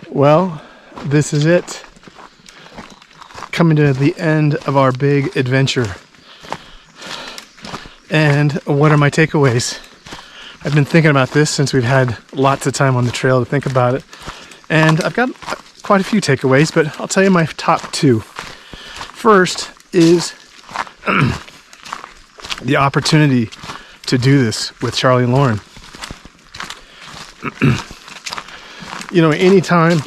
Well, this is it. Coming to the end of our big adventure. And what are my takeaways? I've been thinking about this since we've had lots of time on the trail to think about it. And I've got quite a few takeaways, but I'll tell you my top two. First is the opportunity to do this with Charlie and Lauren. You know, anytime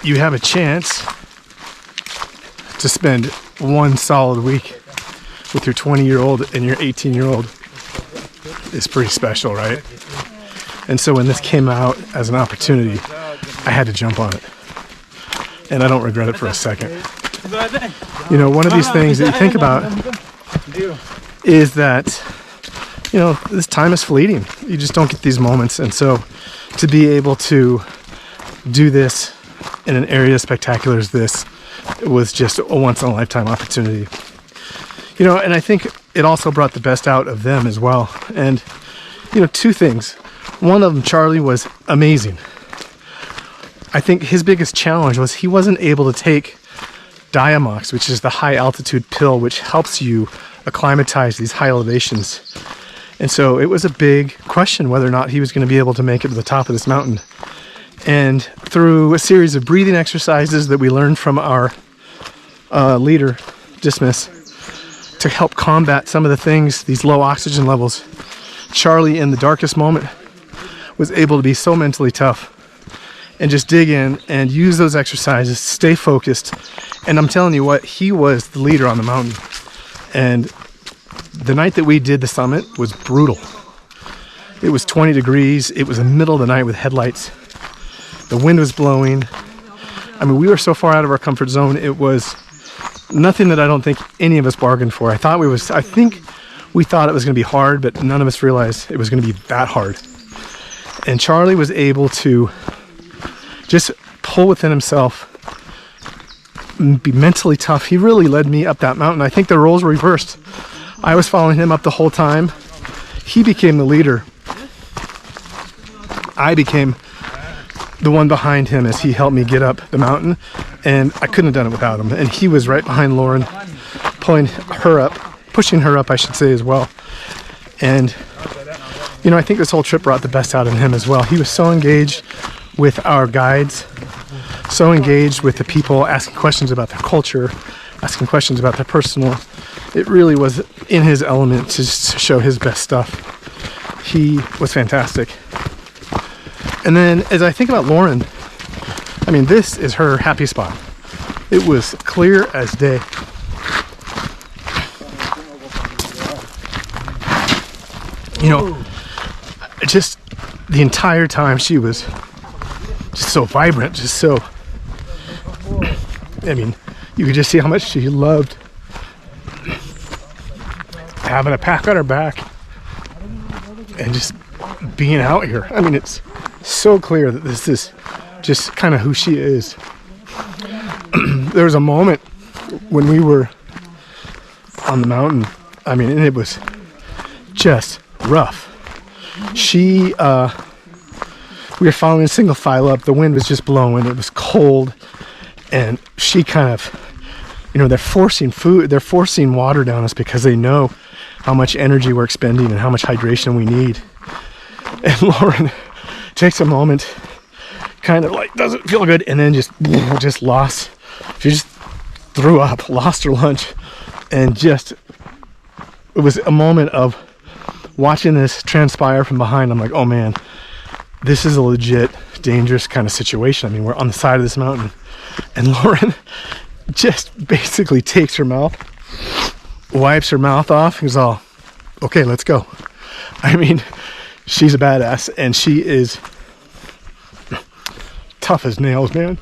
you have a chance to spend one solid week with your 20-year-old and your 18-year-old is pretty special, right? And so when this came out as an opportunity, I had to jump on it. And I don't regret it for a second. You know, one of these things that you think about is that, you know, this time is fleeting. You just don't get these moments. And so to be able to do this in an area as spectacular as this was just a once-in-a-lifetime opportunity. You know, and I think it also brought the best out of them as well. And, you know, two things. One of them, Charlie, was amazing. I think his biggest challenge was he wasn't able to take Diamox, which is the high altitude pill, which helps you acclimatize these high elevations. And so it was a big question whether or not he was going to be able to make it to the top of this mountain. And through a series of breathing exercises that we learned from our leader, Dismiss, to help combat some of the things, these low oxygen levels, Charlie, in the darkest moment, was able to be so mentally tough and just dig in and use those exercises, stay focused. And I'm telling you what, he was the leader on the mountain. And the night that we did the summit was brutal. It was 20 degrees. It was the middle of the night with headlights. The wind was blowing. I mean, we were so far out of our comfort zone. It was nothing that I don't think any of us bargained for. I think we thought it was going to be hard, but none of us realized it was going to be that hard. And Charlie was able to just pull within himself, be mentally tough. He really led me up that mountain. I think the roles were reversed. I was following him up the whole time. He became the leader. I became the one behind him as he helped me get up the mountain, and I couldn't have done it without him. And he was right behind Lauren, pushing her up, I should say, as well. And you know, I think this whole trip brought the best out of him as well. He was so engaged with our guides, so engaged with the people, asking questions about their culture, asking questions about their personal. It really was in his element to show his best stuff. He was fantastic. And then as I think about Lauren, I mean, this is her happy spot. It was clear as day. You know, just the entire time she was just so vibrant, just so, I mean, you could just see how much she loved having a pack on her back and just being out here. I mean, it's so clear that this is just kind of who she is. There was a moment when we were on the mountain, I mean, and it was just rough. We were following single file up. The wind was just blowing. It was cold, and she kind of, you know, they're forcing water down us because they know how much energy we're expending and how much hydration we need. And Lauren takes a moment, kind of like doesn't feel good, and then just lost. She just threw up, lost her lunch, and just, it was a moment of watching this transpire from behind. I'm like, oh man, this is a legit dangerous kind of situation. I mean, we're on the side of this mountain, and Lauren just basically takes her mouth, wipes her mouth off, and goes, oh, okay, let's go. I mean, she's a badass, and she is tough as nails, man.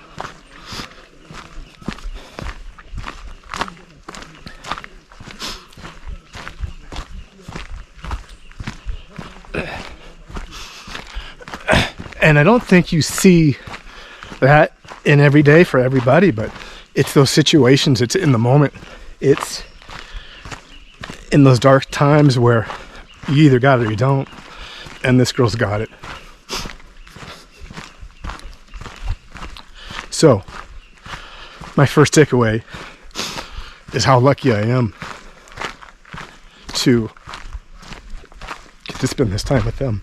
And I don't think you see that in every day for everybody, but it's those situations, it's in the moment. It's in those dark times where you either got it or you don't. And this girl's got it. So my first takeaway is how lucky I am to get to spend this time with them.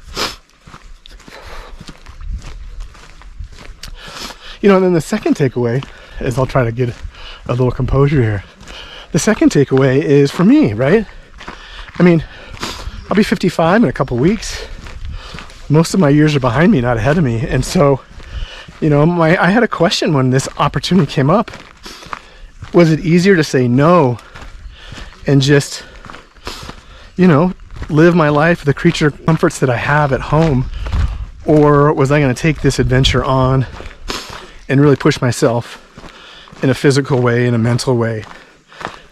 You know, and then the second takeaway is, I'll try to get a little composure here. The second takeaway is for me, right? I mean, I'll be 55 in a couple weeks. Most of my years are behind me, not ahead of me. And so, you know, I had a question when this opportunity came up. Was it easier to say no and just, you know, live my life with the creature comforts that I have at home? Or was I going to take this adventure on and really push myself in a physical way, in a mental way,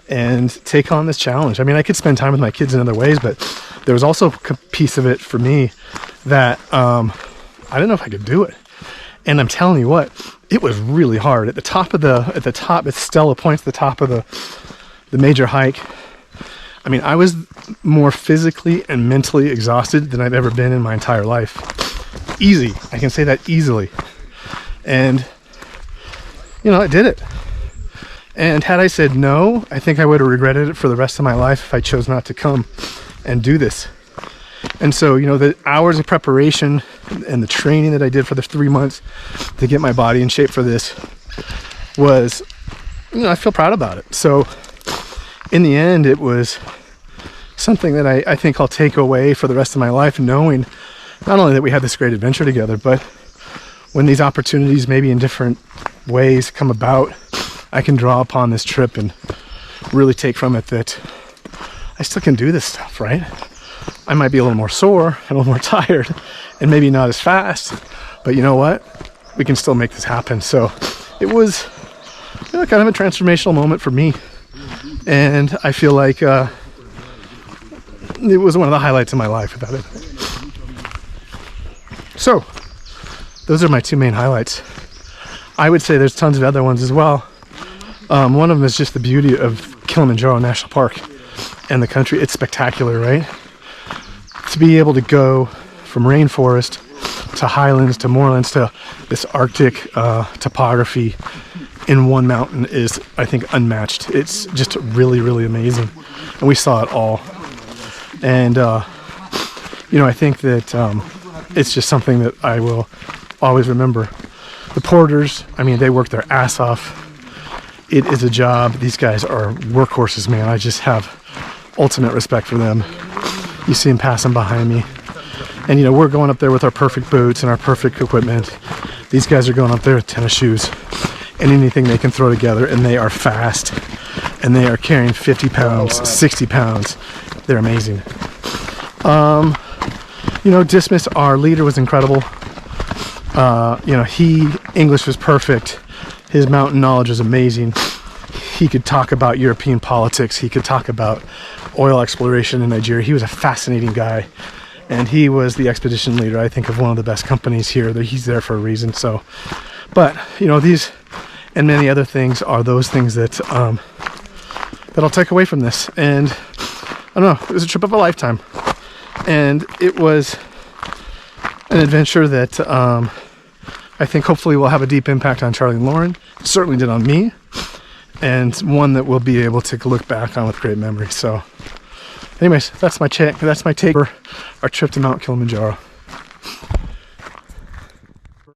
and take on this challenge? I mean, I could spend time with my kids in other ways, but there was also a piece of it for me that I didn't know if I could do it. And I'm telling you what, it was really hard. At the top, it's Stella Point's the top of the major hike. I mean, I was more physically and mentally exhausted than I've ever been in my entire life. Easy, I can say that easily. And, you know, I did it. And had I said no, I think I would have regretted it for the rest of my life if I chose not to come and do this. And so, you know, the hours of preparation and the training that I did for the 3 months to get my body in shape for this was, you know, I feel proud about it. So in the end, it was something that I think I'll take away for the rest of my life, knowing not only that we had this great adventure together, but when these opportunities maybe in different ways come about, I can draw upon this trip and really take from it that I still can do this stuff, right? I might be a little more sore and a little more tired and maybe not as fast, but you know what? We can still make this happen. So it was, you know, kind of a transformational moment for me. And I feel like it was one of the highlights of my life without it. So those are my two main highlights. I would say there's tons of other ones as well. One of them is just the beauty of Kilimanjaro National Park and the country. It's spectacular, right? To be able to go from rainforest to highlands to moorlands to this Arctic topography in one mountain is, I think, unmatched. It's just really, really amazing. And we saw it all. And, you know, I think that it's just something that I will always remember. The porters, I mean, they work their ass off. It is a job. These guys are workhorses, man. I just have ultimate respect for them. You see them passing behind me. And, you know, we're going up there with our perfect boots and our perfect equipment. These guys are going up there with tennis shoes and anything they can throw together, and they are fast. And they are carrying 50 pounds, 60 pounds. They're amazing. You know, Dismas, our leader, was incredible. You know, English was perfect. His mountain knowledge was amazing. He could talk about European politics. He could talk about oil exploration in Nigeria. He was a fascinating guy. And he was the expedition leader, I think, of one of the best companies here. He's there for a reason. So, but, you know, these and many other things are those things that, that I'll take away from this. And I don't know, it was a trip of a lifetime. And it was an adventure that I think hopefully will have a deep impact on Charlie and Lauren. It certainly did on me. And one that we'll be able to look back on with great memories. So anyways, that's my take for our trip to Mount Kilimanjaro.